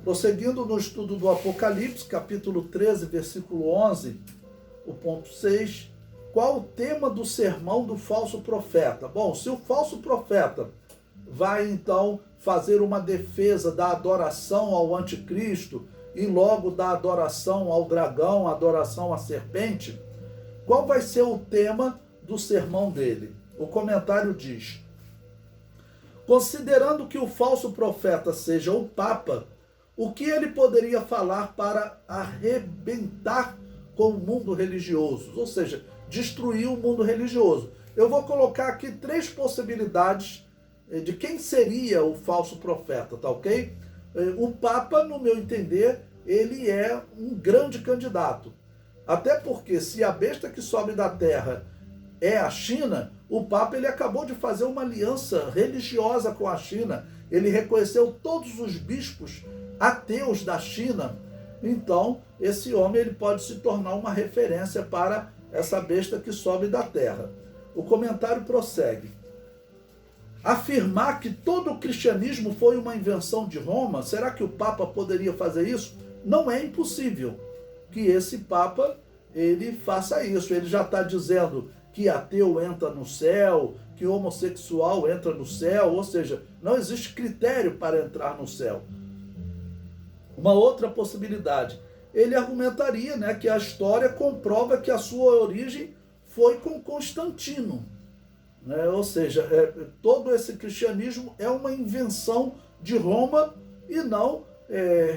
Prosseguindo no estudo do Apocalipse, capítulo 13, versículo 11, o ponto 6, qual o tema do sermão do falso profeta? Bom, se o falso profeta vai então fazer uma defesa da adoração ao anticristo e logo da adoração ao dragão, adoração à serpente, qual vai ser o tema do sermão dele? O comentário diz: considerando que o falso profeta seja o Papa, o que ele poderia falar para arrebentar com o mundo religioso? Ou seja, destruir o mundo religioso. Eu vou colocar aqui 3 possibilidades de quem seria o falso profeta, tá ok? O Papa, no meu entender, ele é um grande candidato. Até porque se a besta que sobe da terra é a China, o Papa ele acabou de fazer uma aliança religiosa com a China. Ele reconheceu todos os bispos ateus da China. Então, esse homem ele pode se tornar uma referência para essa besta que sobe da terra. O comentário prossegue. Afirmar que todo o cristianismo foi uma invenção de Roma, será que o Papa poderia fazer isso? Não é impossível que esse Papa ele faça isso. Ele já está dizendo que ateu entra no céu, que homossexual entra no céu, ou seja, não existe critério para entrar no céu. Uma outra possibilidade, ele argumentaria, né, que a história comprova que a sua origem foi com Constantino. Né? Ou seja, todo esse cristianismo é uma invenção de Roma e não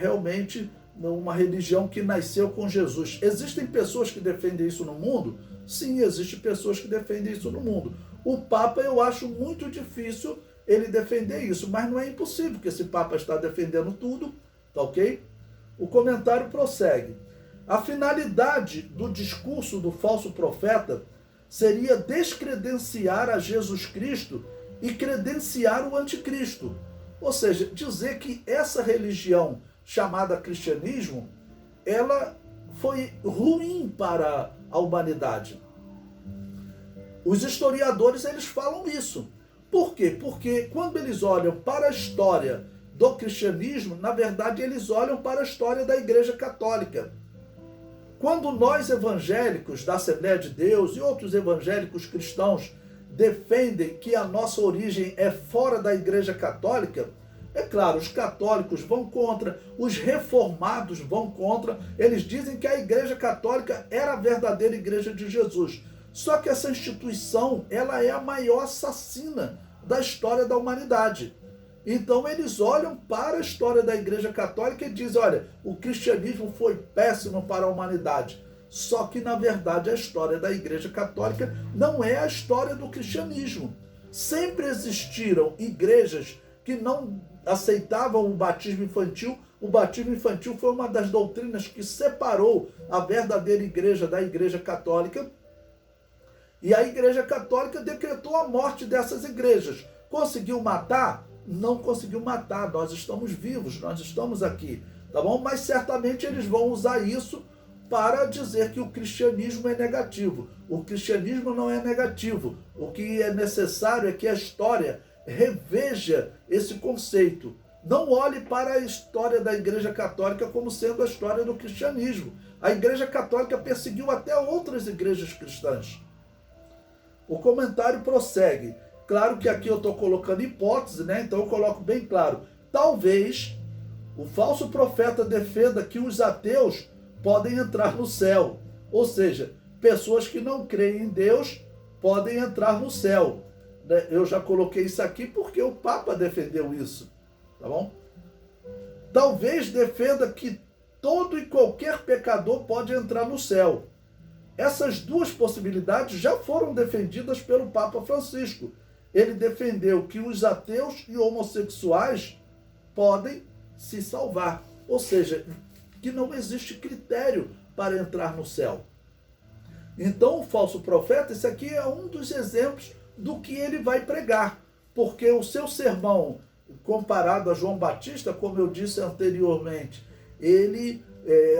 realmente uma religião que nasceu com Jesus. Existem pessoas que defendem isso no mundo? Sim, existem pessoas que defendem isso no mundo. O Papa, eu acho muito difícil ele defender isso, mas não é impossível, porque esse Papa está defendendo tudo, tá ok? O comentário prossegue. A finalidade do discurso do falso profeta seria descredenciar a Jesus Cristo e credenciar o anticristo. Ou seja, dizer que essa religião chamada cristianismo, ela foi ruim para a humanidade. Os historiadores, eles falam isso. Por quê? Porque quando eles olham para a história do cristianismo, na verdade, eles olham para a história da Igreja Católica. Quando nós evangélicos da Assembleia de Deus e outros evangélicos cristãos defendem que a nossa origem é fora da Igreja Católica, é claro, os católicos vão contra, os reformados vão contra, eles dizem que a Igreja Católica era a verdadeira Igreja de Jesus. Só que essa instituição, ela é a maior assassina da história da humanidade. Então eles olham para a história da Igreja Católica e dizem, olha, o cristianismo foi péssimo para a humanidade. Só que, na verdade, a história da Igreja Católica não é a história do cristianismo. Sempre existiram igrejas que não aceitavam o batismo infantil. O batismo infantil foi uma das doutrinas que separou a verdadeira igreja da Igreja Católica. E a Igreja Católica decretou a morte dessas igrejas. Conseguiu matar? Não conseguiu matar. Nós estamos vivos, nós estamos aqui, tá bom? Mas certamente eles vão usar isso para dizer que o cristianismo é negativo. O cristianismo não é negativo. O que é necessário é que a história reveja esse conceito. Não olhe para a história da Igreja Católica como sendo a história do cristianismo. A Igreja Católica perseguiu até outras igrejas cristãs. O comentário prossegue. Claro que aqui eu estou colocando hipótese, né? Então eu coloco bem claro. Talvez o falso profeta defenda que os ateus podem entrar no céu. Ou seja, pessoas que não creem em Deus podem entrar no céu. Eu já coloquei isso aqui porque o Papa defendeu isso, tá bom? Talvez defenda que todo e qualquer pecador pode entrar no céu. Essas duas possibilidades já foram defendidas pelo Papa Francisco. Ele defendeu que os ateus e homossexuais podem se salvar. Ou seja, que não existe critério para entrar no céu. Então, o falso profeta, esse aqui é um dos exemplos do que ele vai pregar, porque o seu sermão, comparado a João Batista, como eu disse anteriormente, ele,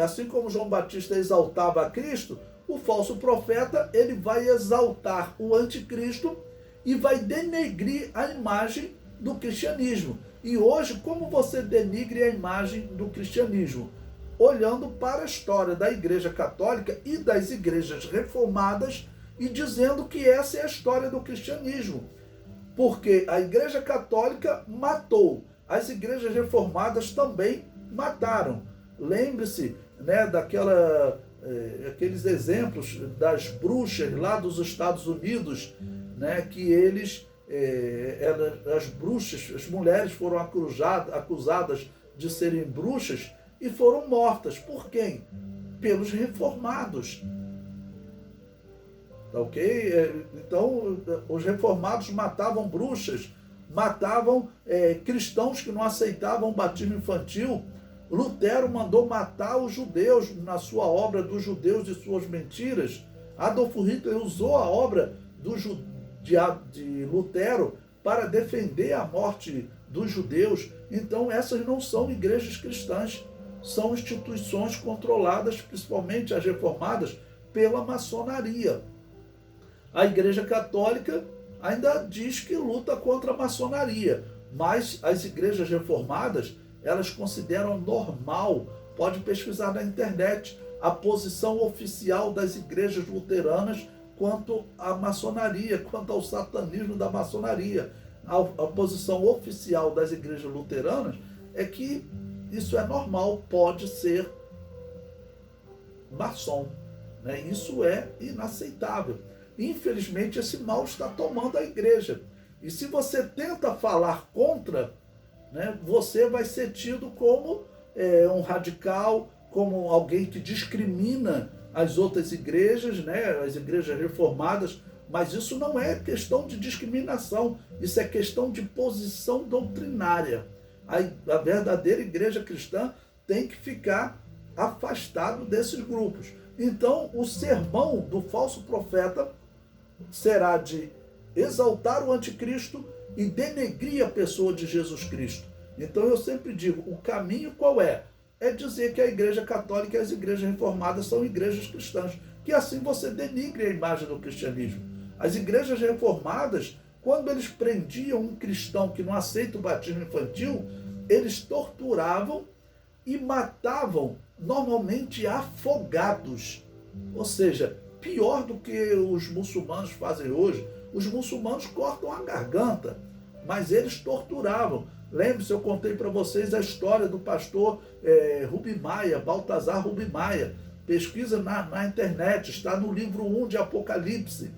assim como João Batista exaltava a Cristo, o falso profeta, ele vai exaltar o anticristo e vai denegrir a imagem do cristianismo. E hoje, como você denigre a imagem do cristianismo? Olhando para a história da Igreja Católica e das igrejas reformadas e dizendo que essa é a história do cristianismo. Porque a Igreja Católica matou, as igrejas reformadas também mataram. Lembre-se, né, aqueles exemplos das bruxas lá dos Estados Unidos, né, que as bruxas, as mulheres foram acusadas de serem bruxas e foram mortas. Por quem? Pelos reformados. Tá ok? Então, os reformados matavam bruxas, matavam cristãos que não aceitavam o batismo infantil. Lutero mandou matar os judeus na sua obra dos judeus e suas mentiras. Adolf Hitler usou a obra de Lutero para defender a morte dos judeus. Então, essas não são igrejas cristãs, são instituições controladas, principalmente as reformadas, pela maçonaria. A Igreja Católica ainda diz que luta contra a maçonaria, mas as igrejas reformadas, elas consideram normal, pode pesquisar na internet, a posição oficial das igrejas luteranas quanto à maçonaria, quanto ao satanismo da maçonaria. A posição oficial das igrejas luteranas é que isso é normal, pode ser maçom, né? Isso é inaceitável. Infelizmente, esse mal está tomando a igreja. E se você tenta falar contra, né, você vai ser tido como um radical, como alguém que discrimina as outras igrejas, né, as igrejas reformadas. Mas isso não é questão de discriminação, isso é questão de posição doutrinária. A verdadeira igreja cristã tem que ficar afastado desses grupos. Então, o sermão do falso profeta será de exaltar o anticristo e denegrir a pessoa de Jesus Cristo. Então eu sempre digo, o caminho qual é? É dizer que a Igreja Católica e as igrejas reformadas são igrejas cristãs, que assim você denigre a imagem do cristianismo. As igrejas reformadas, quando eles prendiam um cristão que não aceita o batismo infantil, eles torturavam e matavam, normalmente afogados. Ou seja, pior do que os muçulmanos fazem hoje. Os muçulmanos cortam a garganta, mas eles torturavam. Lembre-se, eu contei para vocês a história do pastor Rubem Maia, Baltazar Rubem Maia. Pesquisa na internet, está no livro 1 de Apocalipse.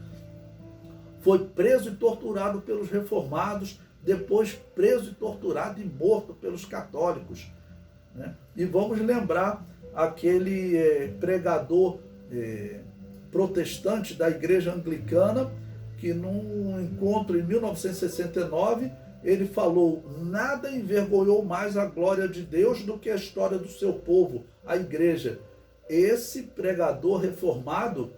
Foi preso e torturado pelos reformados, depois preso e torturado e morto pelos católicos, né? E vamos lembrar aquele pregador protestante da igreja anglicana, que num encontro em 1969, ele falou: nada envergonhou mais a glória de Deus do que a história do seu povo, a igreja. Esse pregador reformado,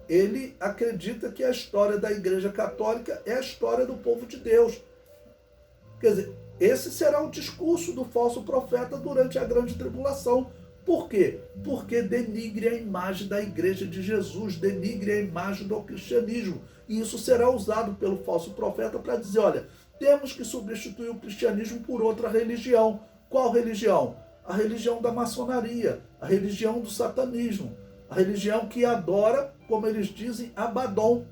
ele acredita que a história da Igreja Católica é a história do povo de Deus. Quer dizer, esse será o discurso do falso profeta durante a grande tribulação. Por quê? Porque denigre a imagem da Igreja de Jesus, denigre a imagem do cristianismo. E isso será usado pelo falso profeta para dizer: olha, temos que substituir o cristianismo por outra religião. Qual religião? A religião da maçonaria, a religião do satanismo, a religião que adora, como eles dizem, Abaddon.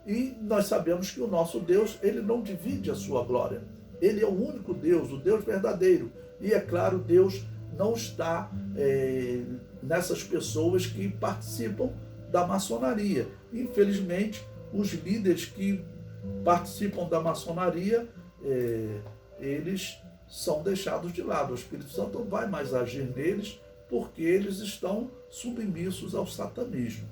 E nós sabemos que o nosso Deus, ele não divide a sua glória. Ele é o único Deus, o Deus verdadeiro. E é claro, Deus não está nessas pessoas que participam da maçonaria. Infelizmente, os líderes que participam da maçonaria, eles são deixados de lado. O Espírito Santo não vai mais agir neles, porque eles estão submissos ao satanismo.